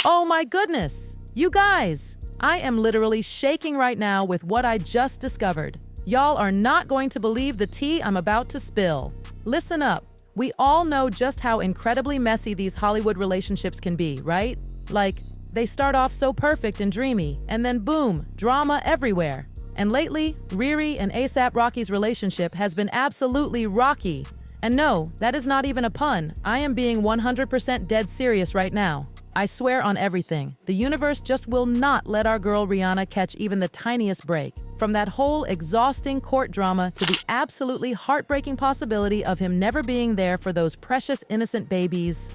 Oh my goodness! You guys! I am literally shaking right now with what I just discovered. Y'all are not going to believe the tea I'm about to spill. Listen up. We all know just how incredibly messy these Hollywood relationships can be, right? Like, they start off so perfect and dreamy, and then boom, drama everywhere. And lately, Riri and A$AP Rocky's relationship has been absolutely rocky. And no, that is not even a pun. I am being 100% dead serious right now. I swear on everything, the universe just will not let our girl Rihanna catch even the tiniest break. From that whole exhausting court drama to the absolutely heartbreaking possibility of him never being there for those precious innocent babies.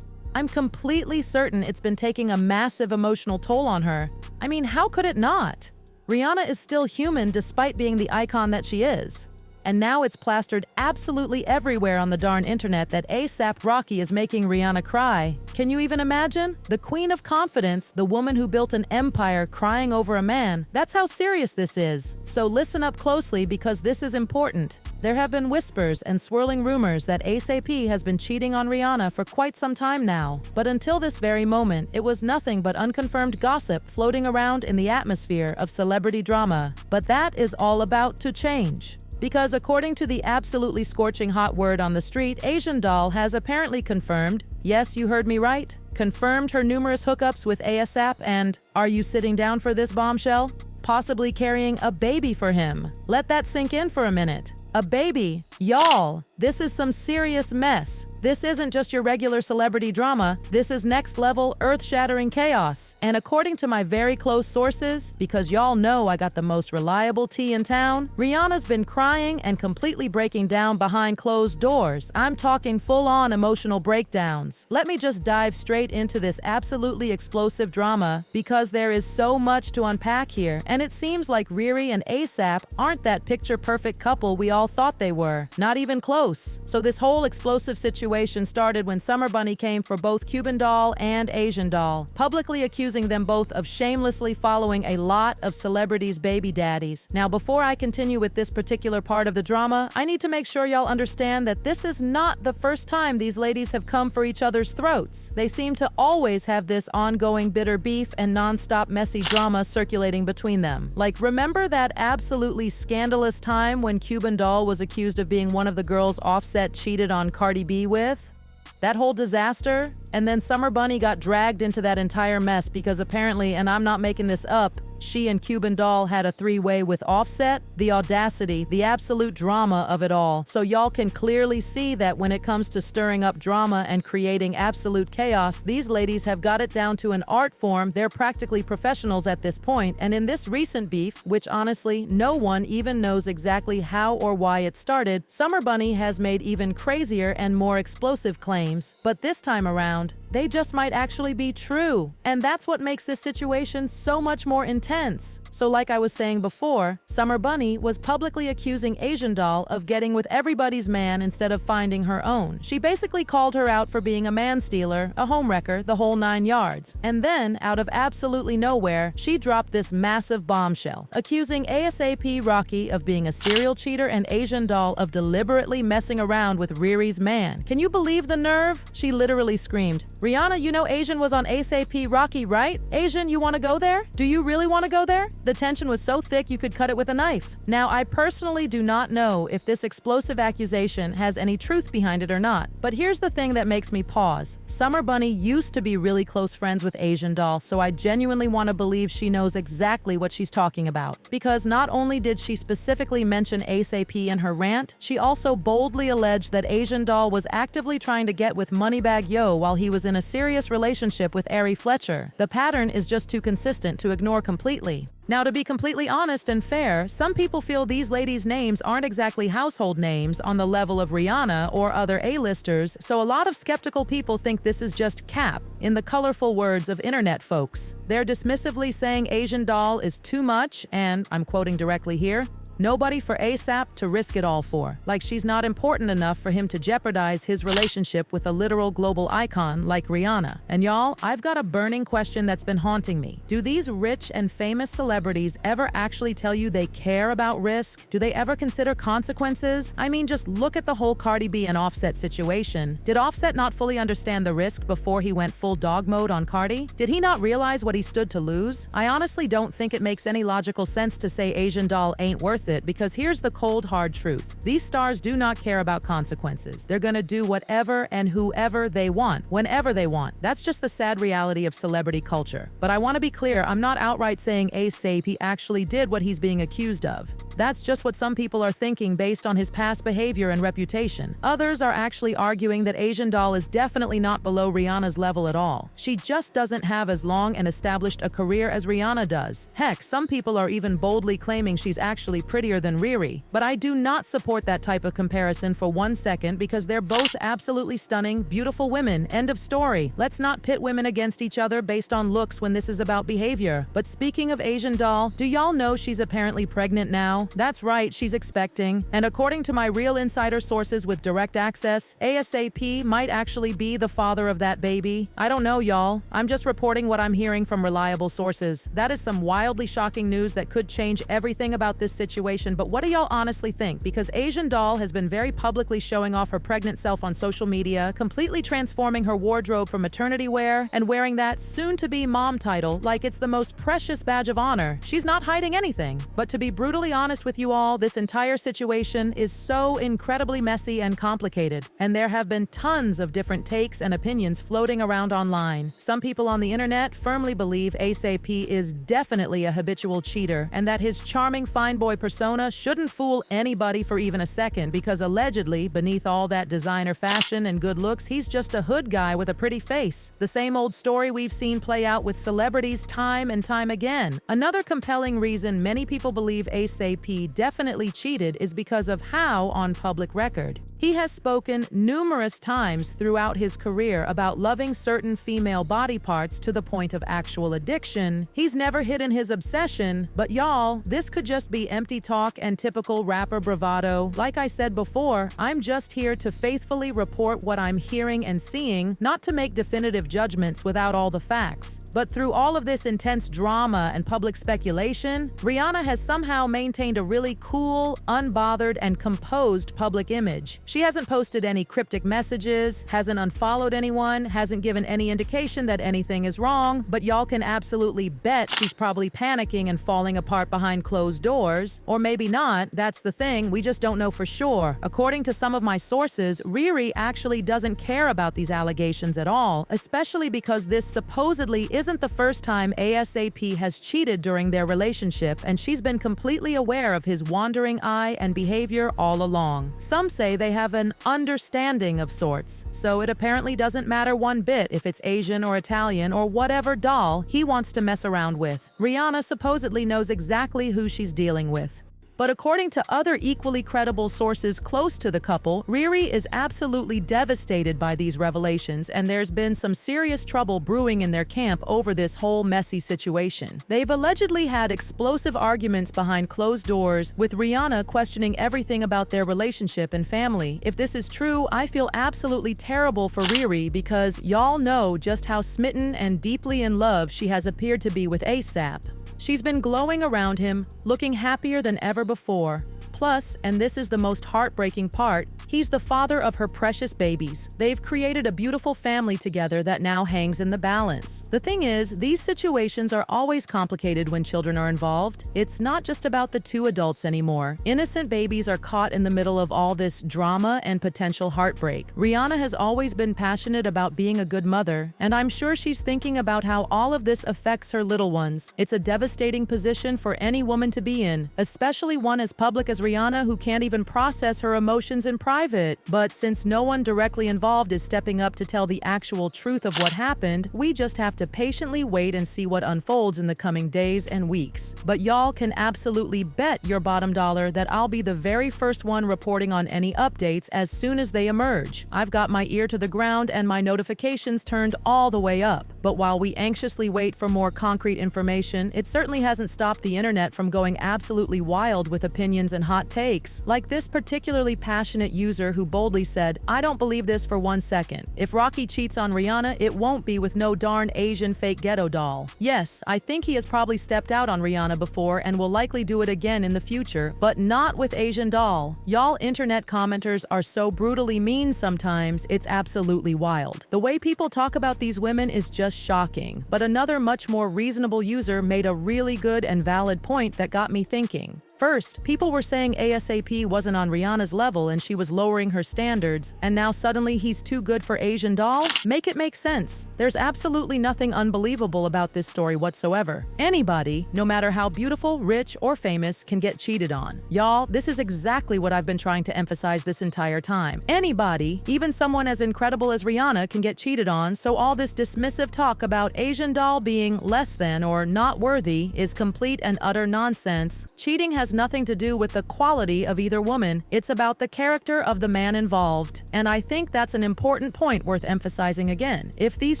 I'm completely certain it's been taking a massive emotional toll on her. I mean, how could it not? Rihanna is still human despite being the icon that she is. And now it's plastered absolutely everywhere on the darn internet that A$AP Rocky is making Rihanna cry. Can you even imagine? The queen of confidence, the woman who built an empire crying over a man. That's how serious this is. So listen up closely because this is important. There have been whispers and swirling rumors that A$AP has been cheating on Rihanna for quite some time now. But until this very moment, it was nothing but unconfirmed gossip floating around in the atmosphere of celebrity drama. But that is all about to change. Because according to the absolutely scorching hot word on the street, Asian Doll has apparently confirmed, yes, you heard me right, confirmed her numerous hookups with A$AP and, are you sitting down for this bombshell? Possibly carrying a baby for him. Let that sink in for a minute. A baby. Y'all, this is some serious mess. This isn't just your regular celebrity drama. This is next level, earth-shattering chaos. And according to my very close sources, because y'all know I got the most reliable tea in town, Rihanna's been crying and completely breaking down behind closed doors. I'm talking full-on emotional breakdowns. Let me just dive straight into this absolutely explosive drama because there is so much to unpack here, and it seems like Riri and A$AP aren't that picture-perfect couple we all thought they were. Not even close. So this whole explosive situation started when Summer Bunny came for both Cuban Doll and Asian Doll, publicly accusing them both of shamelessly following a lot of celebrities' baby daddies. Now, before I continue with this particular part of the drama, I need to make sure y'all understand that this is not the first time these ladies have come for each other's throats. They seem to always have this ongoing bitter beef and non-stop messy drama circulating between them. Like, remember that absolutely scandalous time when Cuban Doll was accused of being one of the girls Offset cheated on Cardi B with? That whole disaster? And then Summer Bunny got dragged into that entire mess because apparently, and I'm not making this up, she and Cuban Doll had a three-way with Offset. The audacity, the absolute drama of it all. So y'all can clearly see that when it comes to stirring up drama and creating absolute chaos, these ladies have got it down to an art form. They're practically professionals at this point. And in this recent beef, which honestly no one even knows exactly how or why it started, Summer Bunny has made even crazier and more explosive claims. But this time around, they just might actually be true. And that's what makes this situation so much more intense. So like I was saying before, Summer Bunny was publicly accusing Asian Doll of getting with everybody's man instead of finding her own. She basically called her out for being a man stealer, a homewrecker, the whole 9 yards. And then, out of absolutely nowhere, she dropped this massive bombshell, accusing A$AP Rocky of being a serial cheater and Asian Doll of deliberately messing around with Riri's man. Can you believe the nerve? She literally screamed, "Rihanna, you know Asian was on A$AP Rocky, right? Asian, you want to go there? Do you really want to go there?" The tension was so thick you could cut it with a knife. Now, I personally do not know if this explosive accusation has any truth behind it or not, but here's the thing that makes me pause. Summer Bunny used to be really close friends with Asian Doll, so I genuinely want to believe she knows exactly what she's talking about. Because not only did she specifically mention A$AP in her rant, she also boldly alleged that Asian Doll was actively trying to get with Moneybag Yo while he was in a serious relationship with Ari Fletcher. The pattern is just too consistent to ignore completely. Now, to be completely honest and fair, some people feel these ladies' names aren't exactly household names on the level of Rihanna or other A-listers, so a lot of skeptical people think this is just cap, in the colorful words of internet folks. They're dismissively saying Asian Doll is too much and, I'm quoting directly here, Nobody for ASAP to risk it all for. Like she's not important enough for him to jeopardize his relationship with a literal global icon like Rihanna. And y'all, I've got a burning question that's been haunting me. Do these rich and famous celebrities ever actually tell you they care about risk? Do they ever consider consequences? I mean, just look at the whole Cardi B and Offset situation. Did Offset not fully understand the risk before he went full dog mode on Cardi? Did he not realize what he stood to lose? I honestly don't think it makes any logical sense to say Asian Doll ain't worth it, because here's the cold hard truth. These stars do not care about consequences. They're gonna do whatever and whoever they want, whenever they want. That's just the sad reality of celebrity culture. But I want to be clear, I'm not outright saying ASAP actually did what he's being accused of. That's just what some people are thinking based on his past behavior and reputation. Others are actually arguing that Asian Doll is definitely not below Rihanna's level at all. She just doesn't have as long and established a career as Rihanna does. Heck, some people are even boldly claiming she's actually prettier than Riri. But I do not support that type of comparison for 1 second, because they're both absolutely stunning, beautiful women. End of story. Let's not pit women against each other based on looks when this is about behavior. But speaking of Asian Doll, do y'all know she's apparently pregnant now? That's right, she's expecting. And according to my real insider sources with direct access, ASAP might actually be the father of that baby. I don't know, y'all. I'm just reporting what I'm hearing from reliable sources. That is some wildly shocking news that could change everything about this situation, but what do y'all honestly think? Because Asian Doll has been very publicly showing off her pregnant self on social media, completely transforming her wardrobe from maternity wear and wearing that soon-to-be mom title like it's the most precious badge of honor. She's not hiding anything. But to be brutally honest with you all, this entire situation is so incredibly messy and complicated, and there have been tons of different takes and opinions floating around online. Some people on the internet firmly believe ASAP is definitely a habitual cheater, and that his charming fine boy persona shouldn't fool anybody for even a second, because allegedly, beneath all that designer fashion and good looks, he's just a hood guy with a pretty face. The same old story we've seen play out with celebrities time and time again. Another compelling reason many people believe ASAP definitely cheated is because of how, on public record, he has spoken numerous times throughout his career about loving certain female body parts to the point of actual addiction. He's never hidden his obsession, but y'all, this could just be empty talk and typical rapper bravado. Like I said before, I'm just here to faithfully report what I'm hearing and seeing, not to make definitive judgments without all the facts. But through all of this intense drama and public speculation, Rihanna has somehow maintained a really cool, unbothered, and composed public image. She hasn't posted any cryptic messages, hasn't unfollowed anyone, hasn't given any indication that anything is wrong, but y'all can absolutely bet she's probably panicking and falling apart behind closed doors. Or maybe not, that's the thing, we just don't know for sure. According to some of my sources, Riri actually doesn't care about these allegations at all, especially because this supposedly isn't the first time ASAP has cheated during their relationship, and she's been completely aware of his wandering eye and behavior all along. Some say they have an understanding of sorts, so it apparently doesn't matter one bit if it's Asian or Italian or whatever doll he wants to mess around with. Rihanna supposedly knows exactly who she's dealing with. But according to other equally credible sources close to the couple, Riri is absolutely devastated by these revelations, and there's been some serious trouble brewing in their camp over this whole messy situation. They've allegedly had explosive arguments behind closed doors, with Rihanna questioning everything about their relationship and family. If this is true, I feel absolutely terrible for Riri, because y'all know just how smitten and deeply in love she has appeared to be with ASAP. She's been glowing around him, looking happier than ever before. Plus, and this is the most heartbreaking part, he's the father of her precious babies. They've created a beautiful family together that now hangs in the balance. The thing is, these situations are always complicated when children are involved. It's not just about the two adults anymore. Innocent babies are caught in the middle of all this drama and potential heartbreak. Rihanna has always been passionate about being a good mother, and I'm sure she's thinking about how all of this affects her little ones. It's a devastating position for any woman to be in, especially one as public as Rihanna who can't even process her emotions in private. But since no one directly involved is stepping up to tell the actual truth of what happened, we just have to patiently wait and see what unfolds in the coming days and weeks. But y'all can absolutely bet your bottom dollar that I'll be the very first one reporting on any updates as soon as they emerge. I've got my ear to the ground and my notifications turned all the way up. But while we anxiously wait for more concrete information, it certainly hasn't stopped the internet from going absolutely wild with opinions and hot takes. Like this particularly passionate user who boldly said, "I don't believe this for 1 second. If Rocky cheats on Rihanna, it won't be with no darn Asian fake ghetto doll." Yes, I think he has probably stepped out on Rihanna before and will likely do it again in the future, but not with Asian doll. Y'all internet commenters are so brutally mean sometimes, it's absolutely wild. The way people talk about these women is just shocking. But another much more reasonable user made a really good and valid point that got me thinking. First, people were saying ASAP wasn't on Rihanna's level and she was lowering her standards, and now suddenly he's too good for Asian doll? Make it make sense. There's absolutely nothing unbelievable about this story whatsoever. Anybody, no matter how beautiful, rich, or famous, can get cheated on. Y'all, this is exactly what I've been trying to emphasize this entire time. Anybody, even someone as incredible as Rihanna, can get cheated on, so all this dismissive talk about Asian doll being less than or not worthy is complete and utter nonsense. Cheating has nothing to do with the quality of either woman, it's about the character of the man involved. And I think that's an important point worth emphasizing again. If these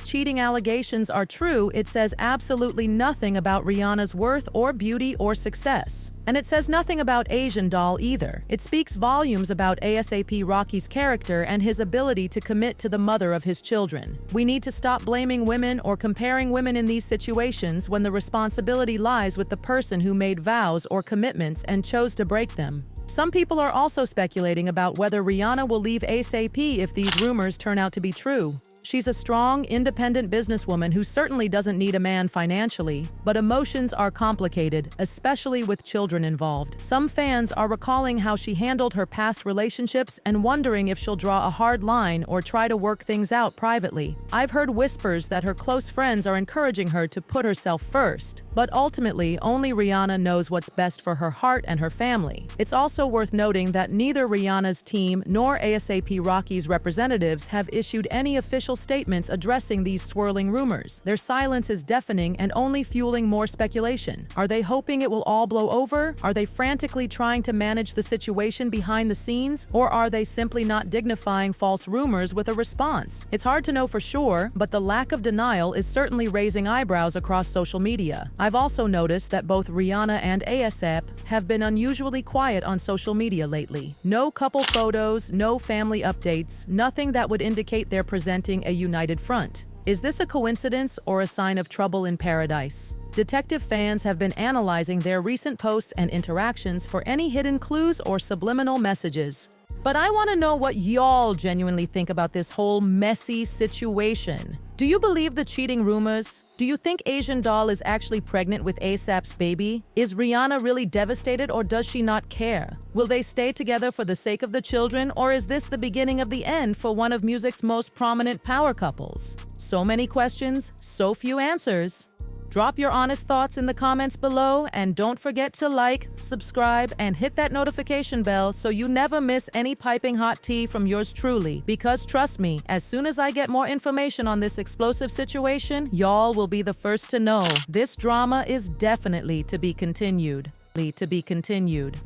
cheating allegations are true, it says absolutely nothing about Rihanna's worth or beauty or success. And it says nothing about Asian doll either. It speaks volumes about ASAP Rocky's character and his ability to commit to the mother of his children. We need to stop blaming women or comparing women in these situations when the responsibility lies with the person who made vows or commitments and chose to break them. Some people are also speculating about whether Rihanna will leave ASAP if these rumors turn out to be true. She's a strong, independent businesswoman who certainly doesn't need a man financially, but emotions are complicated, especially with children involved. Some fans are recalling how she handled her past relationships and wondering if she'll draw a hard line or try to work things out privately. I've heard whispers that her close friends are encouraging her to put herself first, but ultimately, only Rihanna knows what's best for her heart and her family. It's also worth noting that neither Rihanna's team nor ASAP Rocky's representatives have issued any official statements addressing these swirling rumors. Their silence is deafening and only fueling more speculation. Are they hoping it will all blow over? Are they frantically trying to manage the situation behind the scenes? Or are they simply not dignifying false rumors with a response? It's hard to know for sure, but the lack of denial is certainly raising eyebrows across social media. I've also noticed that both Rihanna and ASAP have been unusually quiet on social media lately. No couple photos, no family updates, nothing that would indicate they're presenting a united front. Is this a coincidence or a sign of trouble in paradise? Detective fans have been analyzing their recent posts and interactions for any hidden clues or subliminal messages. But I want to know what y'all genuinely think about this whole messy situation. Do you believe the cheating rumors? Do you think Asian doll is actually pregnant with ASAP's baby? Is Rihanna really devastated or does she not care? Will they stay together for the sake of the children, or is this the beginning of the end for one of music's most prominent power couples? So many questions, so few answers. Drop your honest thoughts in the comments below, and don't forget to like, subscribe, and hit that notification bell so you never miss any piping hot tea from yours truly. Because trust me, as soon as I get more information on this explosive situation, y'all will be the first to know. This drama is definitely to be continued. To be continued.